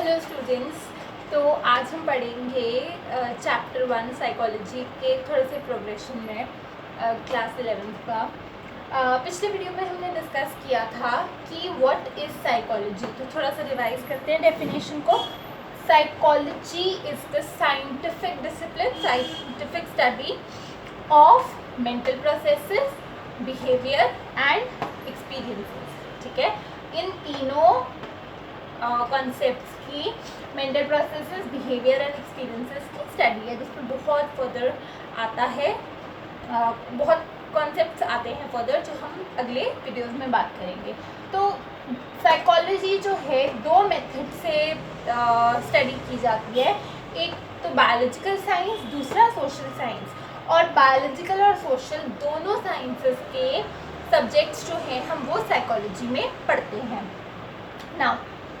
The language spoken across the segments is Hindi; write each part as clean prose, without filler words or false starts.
Hello students. तो आज हम पढ़ेंगे चैप्टर 1 साइकोलॉजी के थोड़े से प्रोग्रेशन में क्लास 11th का। पिछले वीडियो में हमने डिस्कस किया था कि व्हाट इज़ साइकोलॉजी। तो थोड़ा सा रिवाइज करते हैं डेफिनेशन को। Psychology is the scientific discipline, scientific study of mental processes, behaviour and experiences. ठीक है, इन तीनों कॉन्सेप्ट्स की mental processes, behaviour and experiences की स्टडी है, जिसमें बहुत फर्दर आता है, बहुत कॉन्सेप्ट्स आते हैं फर्दर, जो हम अगले वीडियोस में बात करेंगे। तो साइकोलॉजी जो है दो मेथड से स्टडी की जाती है, एक तो बायोलॉजिकल साइंस, दूसरा सोशल साइंस। और बायोलॉजिकल और सोशल दोनों साइंसेस के सब्जेक्ट्स जो हैं हम वो साइकोलॉजी में पढ़ते हैं। नाउ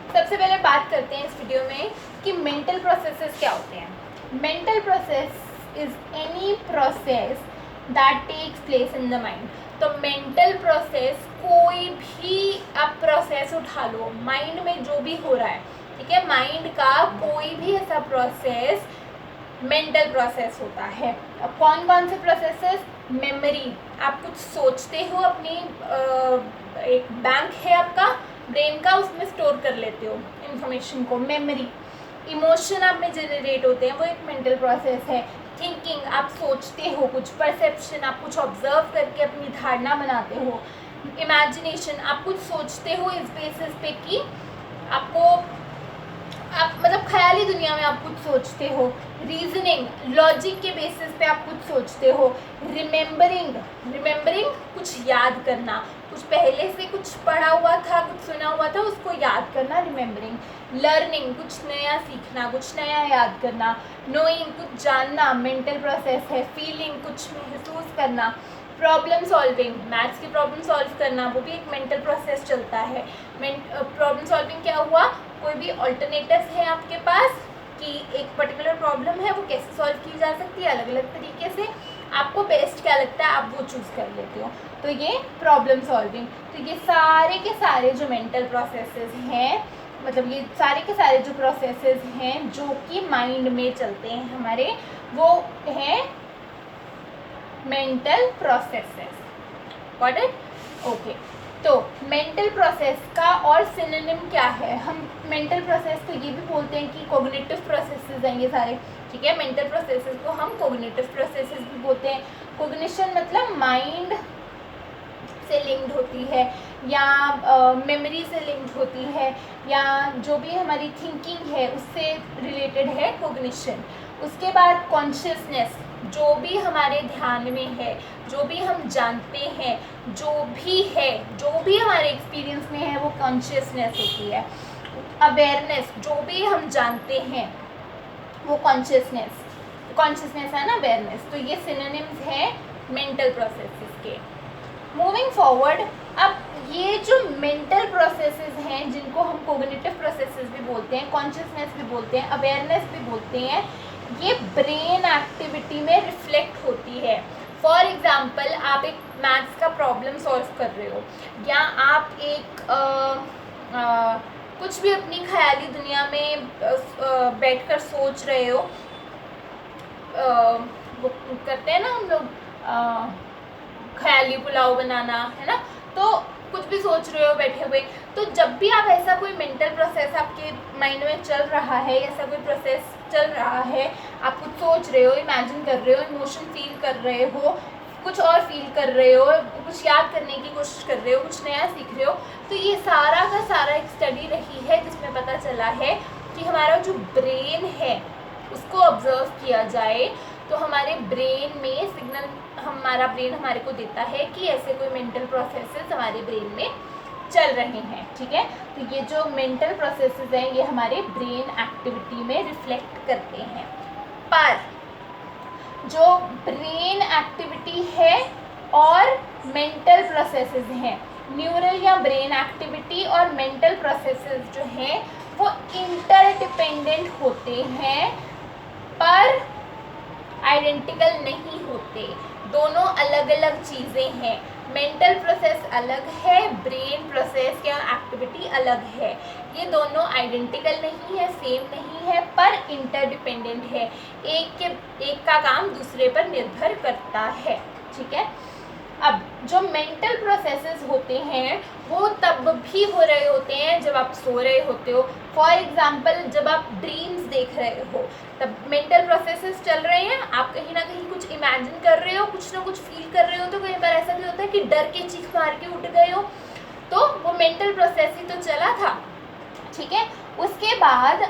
सबसे पहले बात करते हैं इस वीडियो में कि मेंटल प्रोसेसेस क्या होते हैं। Mental process is any process that takes place in the mind. तो मेंटल प्रोसेस कोई भी आप प्रोसेस उठा लो, माइंड में जो भी हो रहा है, ठीक है, माइंड का कोई भी ऐसा प्रोसेस मेंटल प्रोसेस होता है। अब कौन कौन से प्रोसेसेस? मेमोरी, आप कुछ सोचते हो, अपनी एक बैंक है आपका ब्रेन का, उसमें स्टोर कर लेते हो इन्फॉर्मेशन को, मेमोरी। इमोशन आप में जनरेट होते हैं, वो एक मेंटल प्रोसेस है। थिंकिंग, आप सोचते हो कुछ। परसेप्शन, आप कुछ ऑब्जर्व करके अपनी धारणा बनाते हो। इमेजिनेशन, आप कुछ सोचते हो इस बेसिस पे कि आपको, आप मतलब ख्याली दुनिया में आप कुछ सोचते हो। रीजनिंग, लॉजिक के बेसिस पे आप कुछ सोचते हो। रिमेंबरिंग, रिमेंबरिंग कुछ याद करना, कुछ पहले से कुछ पढ़ा हुआ था, कुछ सुना हुआ था, उसको याद करना, रिमेंबरिंग। लर्निंग, कुछ नया सीखना, कुछ नया याद करना। नोइंग, कुछ जानना, मेंटल प्रोसेस है। फीलिंग, कुछ महसूस करना। प्रॉब्लम सॉल्विंग, मैथ्स की प्रॉब्लम सॉल्व करना, वो भी एक मेंटल प्रोसेस चलता है। प्रॉब्लम सॉल्विंग क्या हुआ? कोई भी ऑल्टरनेटिव्स है आपके पास कि एक पर्टिकुलर प्रॉब्लम है, वो कैसे सॉल्व की जा सकती है अलग अलग तरीके से, आपको बेस्ट क्या लगता है आप वो चूज़ कर लेते हो। तो ये प्रॉब्लम सॉल्विंग। तो ये सारे के सारे जो मेंटल प्रोसेसेस हैं, मतलब ये सारे के सारे जो प्रोसेसेस हैं जो कि माइंड में चलते हैं हमारे, वो हैं mental processes. Got it? Okay. तो मेंटल प्रोसेस का और सिनोनिम क्या है? हम मेंटल प्रोसेस को ये भी बोलते हैं कि कॉग्निटिव प्रोसेसेस हैं ये सारे, ठीक है। मेंटल प्रोसेसेस को हम कॉग्निटिव प्रोसेसेस भी बोलते हैं। कॉग्निशन मतलब माइंड से लिंक्ड होती है, या मेमोरी से लिंक्ड होती है, या जो भी हमारी थिंकिंग है उससे रिलेटेड है कॉग्निशन। उसके बाद कॉन्शियसनेस, जो भी हमारे ध्यान में है, जो भी हम जानते हैं, जो भी है, जो भी हमारे एक्सपीरियंस में है, वो कॉन्शियसनेस होती है। अवेयरनेस, जो भी हम जानते हैं वो कॉन्शियसनेस है ना, अवेयरनेस। तो ये सिनोनिम्स हैं मेंटल प्रोसेसेस के। मूविंग फॉरवर्ड, अब ये जो मेंटल प्रोसेसेस हैं जिनको हम कॉग्निटिव प्रोसेसेस भी बोलते हैं, कॉन्शियसनेस भी बोलते हैं, अवेयरनेस भी बोलते हैं, ये ब्रेन एक्टिविटी में रिफ्लेक्ट होती है। फॉर एग्जाम्पल, आप एक मैथ्स का प्रॉब्लम सॉल्व कर रहे हो, या आप एक कुछ भी अपनी ख्याली दुनिया में बैठकर सोच रहे हो, वो करते हैं ना हम लोग, ख्याली पुलाव बनाना, है ना। तो कुछ भी सोच रहे हो बैठे हुए, तो जब भी आप ऐसा कोई मेंटल प्रोसेस आपके माइंड में चल रहा है, ऐसा कोई प्रोसेस चल रहा है, आप कुछ सोच रहे हो, इमेजिन कर रहे हो, इमोशन फील कर रहे हो, कुछ और फील कर रहे हो, कुछ याद करने की कोशिश कर रहे हो, कुछ नया सीख रहे हो, तो ये सारा का सारा एक स्टडी रही है जिसमें पता चला है कि हमारा जो ब्रेन है उसको ऑब्जर्व किया जाए तो हमारे ब्रेन में सिग्नल, हमारा ब्रेन हमारे को देता है कि ऐसे कोई मेंटल प्रोसेसेस हमारे ब्रेन में चल रहे हैं, ठीक है। तो ये जो मेंटल प्रोसेसेस हैं ये हमारे ब्रेन एक्टिविटी में रिफ्लेक्ट करते हैं। पर जो ब्रेन एक्टिविटी है और मेंटल प्रोसेसेस हैं, न्यूरल या ब्रेन एक्टिविटी और मेंटल प्रोसेसेस जो हैं वो इंटरडिपेंडेंट होते हैं पर आइडेंटिकल नहीं होते। दोनों अलग अलग चीज़ें हैं। मेंटल प्रोसेस अलग है, ब्रेन प्रोसेस या एक्टिविटी अलग है। ये दोनों आइडेंटिकल नहीं है, सेम नहीं है, पर इंटरडिपेंडेंट है। एक का काम दूसरे पर निर्भर करता है। ठीक है। अब जो मेंटल प्रोसेसेस होते हैं वो तब भी हो रहे होते हैं जब आप सो रहे होते हो। फॉर एग्जांपल, जब आप ड्रीम्स देख रहे हो तब मेंटल प्रोसेसेस चल रहे हैं, आप कहीं ना कहीं कुछ इमेजिन कर रहे हो, कुछ ना कुछ फील कर रहे हो। तो कई बार ऐसा भी होता है कि डर के चीख मार के उठ गए हो, तो वो मेंटल प्रोसेस ही तो चला था। ठीक है। उसके बाद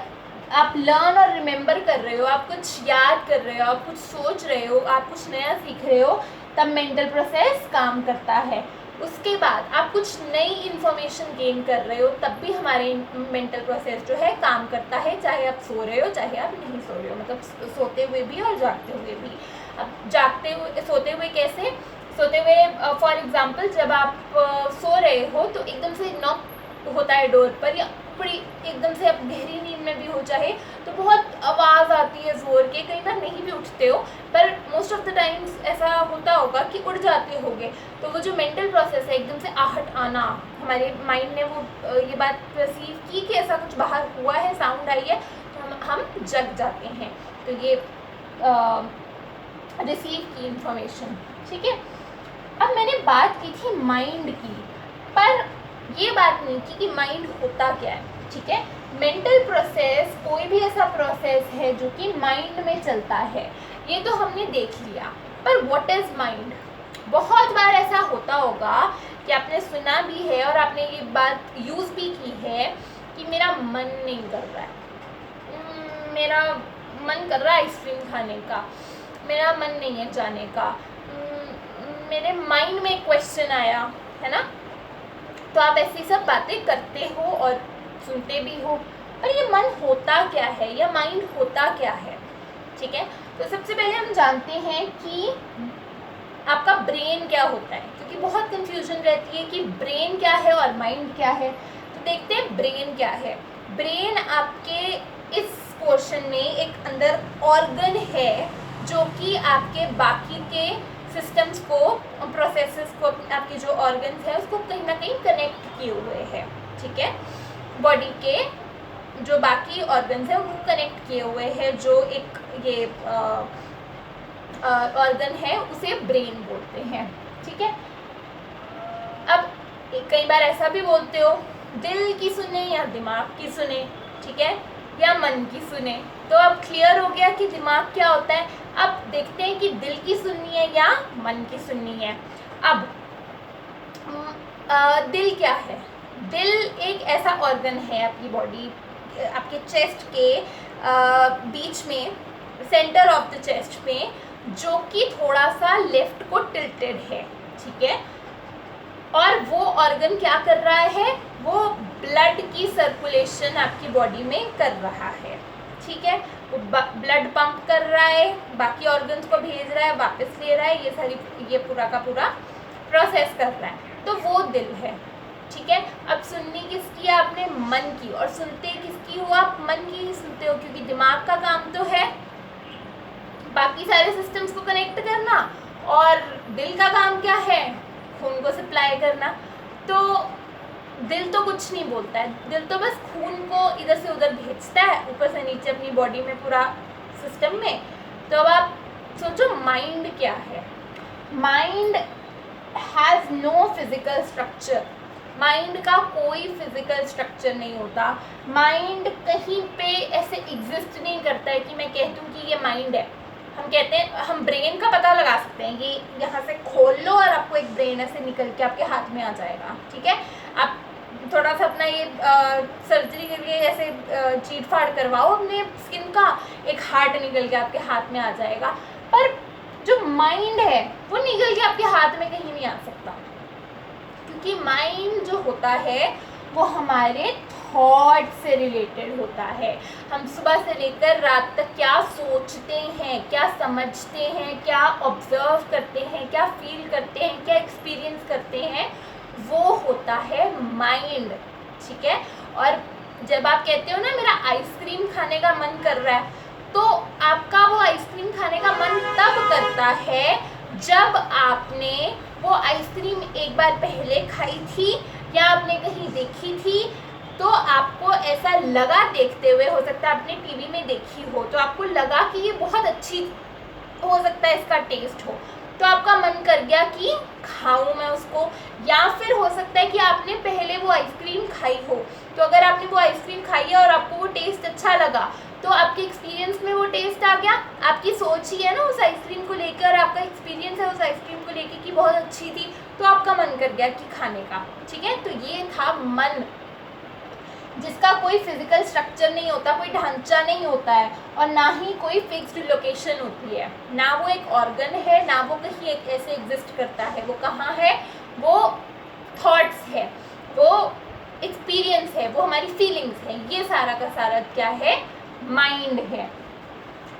आप लर्न और रिमेंबर कर रहे हो, आप कुछ याद कर रहे हो, आप कुछ सोच रहे हो, आप कुछ नया सीख रहे हो, तब मेंटल प्रोसेस काम करता है। उसके बाद आप कुछ नई इन्फॉर्मेशन गेन कर रहे हो, तब भी हमारे मेंटल प्रोसेस जो है काम करता है, चाहे आप सो रहे हो चाहे आप नहीं सो रहे हो, मतलब सोते हुए भी और जागते हुए भी। अब सोते हुए कैसे? सोते हुए फॉर एग्जांपल, जब आप सो रहे हो तो एकदम से नॉक होता है डोर पर, या बड़ी एकदम से आप गहरी नींद में भी हो चाहे तो बहुत आवाज़ आती है ज़ोर के, कई बार नहीं भी उठते हो, पर मोस्ट ऑफ द टाइम्स ऐसा होता होगा कि उठ जाते होगे। तो वो जो मेंटल प्रोसेस है, एकदम से आहट आना, हमारे माइंड ने वो ये बात परसीव की कि ऐसा कुछ बाहर हुआ है, साउंड आई है, तो हम जग जाते हैं। तो ये रिसीव की इंफॉर्मेशन। ठीक है। अब मैंने बात की थी माइंड की, पर ये बात नहीं कि माइंड होता क्या है। ठीक है। मेंटल प्रोसेस कोई भी ऐसा प्रोसेस है जो कि माइंड में चलता है, ये तो हमने देख लिया। पर व्हाट इज माइंड? बहुत बार ऐसा होता होगा कि आपने सुना भी है और आपने ये बात यूज़ भी की है कि मेरा मन नहीं कर रहा है, मेरा मन कर रहा है आइसक्रीम खाने का, मेरा मन नहीं है जाने का, मेरे माइंड में क्वेश्चन आया है ना। तो आप ऐसी सब बातें करते हो और सुनते भी हो, पर ये मन होता क्या है या माइंड होता क्या है? ठीक है। तो सबसे पहले हम जानते हैं कि आपका ब्रेन क्या होता है, क्योंकि बहुत कंफ्यूजन रहती है कि ब्रेन क्या है और माइंड क्या है। तो देखते हैं ब्रेन क्या है। ब्रेन आपके इस पोर्शन में एक अंदर ऑर्गन है जो कि आपके बाकी के सिस्टम्स को, प्रोसेसेस को, आपके जो ऑर्गन्स है उसको कहीं ना कहीं कनेक्ट किए हुए हैं। ठीक है। बॉडी के जो बाकी ऑर्गन्स हैं उनको कनेक्ट किए हुए हैं, जो एक ये ऑर्गन है उसे ब्रेन बोलते हैं। ठीक है। अब कई बार ऐसा भी बोलते हो, दिल की सुने या दिमाग की सुने, ठीक है, या मन की सुने। तो अब क्लियर हो गया कि दिमाग क्या होता है। अब देखते हैं कि दिल की सुननी है या मन की सुननी है। अब दिल क्या है? दिल एक ऐसा ऑर्गन है आपकी बॉडी, आपके चेस्ट के बीच में, सेंटर ऑफ द चेस्ट में, जो कि थोड़ा सा लेफ्ट को टिल्टेड है। ठीक है। और वो ऑर्गन क्या कर रहा है? वो ब्लड की सर्कुलेशन आपकी बॉडी में कर रहा है। ठीक है। वो ब्लड पंप कर रहा है, बाकी ऑर्गन्स को भेज रहा है, वापस ले रहा है, ये पूरा का पूरा प्रोसेस कर रहा है। तो वो दिल है। ठीक है। अब सुननी किसकी है आपने? मन की। और सुनते किसकी हो आप? मन की ही सुनते हो, क्योंकि दिमाग का काम तो है बाकी सारे सिस्टम्स को कनेक्ट करना, और दिल का काम क्या है? खून को सप्लाई करना। तो दिल तो कुछ नहीं बोलता है, दिल तो बस खून को इधर से उधर भेजता है, ऊपर से नीचे अपनी बॉडी में, पूरा सिस्टम में। तो अब आप सोचो माइंड क्या है? Mind has no physical structure. Mind का कोई फिजिकल स्ट्रक्चर नहीं होता। माइंड कहीं पे ऐसे एग्जिस्ट नहीं करता है कि मैं कह दूँ कि ये माइंड है। हम कहते हैं, हम ब्रेन का पता लगा सकते हैं कि यहाँ से खोल लो और आपको एक ब्रेन ऐसे निकल के आपके हाथ में आ जाएगा। ठीक है। आप थोड़ा सा अपना ये सर्जरी करके ऐसे चीट फाड़ करवाओ अपने स्किन का, एक हार्ट निकल के आपके हाथ में आ जाएगा। पर जो माइंड है वो निकल के आपके हाथ में कहीं नहीं आ सकता, क्योंकि माइंड जो होता है वो हमारे थॉट से रिलेटेड होता है। हम सुबह से लेकर रात तक क्या सोचते हैं, क्या समझते हैं, क्या ऑब्जर्व करते हैं, क्या फील करते हैं, क्या एक्सपीरियंस करते हैं, वो होता है माइंड। ठीक है। और जब आप कहते हो ना मेरा आइसक्रीम खाने का मन कर रहा है, तो आपका वो आइसक्रीम खाने का मन तब करता है जब आपने वो आइसक्रीम एक बार पहले खाई थी या आपने कहीं देखी थी, तो आपको ऐसा लगा देखते हुए, हो सकता है आपने टीवी में देखी हो तो आपको लगा कि ये बहुत अच्छी, हो सकता है इसका टेस्ट हो, तो आपका मन कर गया कि खाऊं मैं उसको। या फिर हो सकता है कि आपने पहले वो आइसक्रीम खाई हो, तो अगर आपने वो आइसक्रीम खाई है और आपको वो टेस्ट अच्छा लगा तो आपके एक्सपीरियंस में वो टेस्ट आ गया, आपकी सोच ही है ना उस आइसक्रीम को लेकर, आपका एक्सपीरियंस है उस आइसक्रीम को लेकर कि बहुत अच्छी थी, तो आपका मन कर गया कि खाने का। ठीक है, तो ये था मन, जिसका कोई फिजिकल स्ट्रक्चर नहीं होता, कोई ढांचा नहीं होता है और ना ही कोई फिक्स्ड लोकेशन होती है, ना वो एक ऑर्गन है, ना वो कहीं एक ऐसे एग्जिस्ट करता है। वो कहाँ है? वो थॉट्स है, वो एक्सपीरियंस है, वो हमारी फीलिंग्स है, ये सारा का सारा क्या है? माइंड है।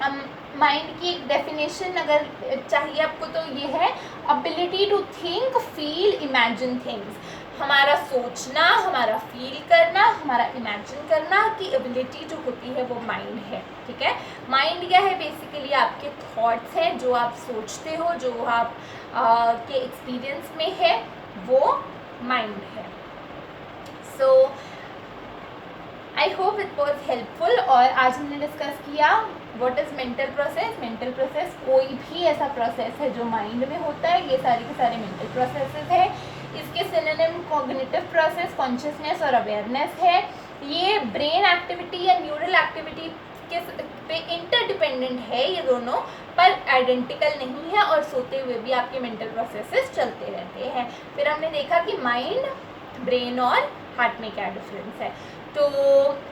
हम माइंड की एक डेफिनेशन अगर चाहिए आपको तो ये है ability to think, feel, imagine things. हमारा सोचना, हमारा फील करना, हमारा इमेजिन करना की एबिलिटी जो होती है वो माइंड है। ठीक है, माइंड क्या है? बेसिकली आपके थॉट्स हैं, जो आप सोचते हो, जो आप के एक्सपीरियंस में है, वो माइंड है। So I hope it was helpful. और आज हमने डिस्कस किया what is mental process. Mental process कोई भी ऐसा प्रोसेस है जो माइंड में होता है, ये सारे के सारे मेंटल प्रोसेसेस है। इसके सिनोनिम कॉग्निटिव प्रोसेस, कॉन्शियसनेस और अवेयरनेस है। ये ब्रेन एक्टिविटी या न्यूरल एक्टिविटी के पे इंटरडिपेंडेंट है ये दोनों, पर आइडेंटिकल नहीं है और सोते हुए भी आपके मेंटल प्रोसेसेस चलते रहते हैं। फिर हमने देखा कि माइंड, ब्रेन और हार्ट में क्या डिफरेंस है। तो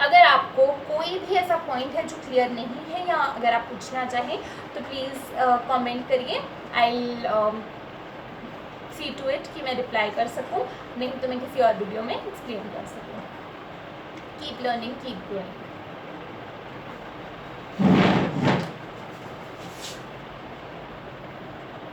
अगर आपको कोई भी ऐसा पॉइंट है जो क्लियर नहीं है या अगर आप पूछना चाहें तो प्लीज़ कमेंट करिए। आई सी टू इट कि मैं रिप्लाई कर सकूं, नहीं तो मैं किसी और वीडियो में एक्सप्लेन कर सकूं। Keep learning, keep growing.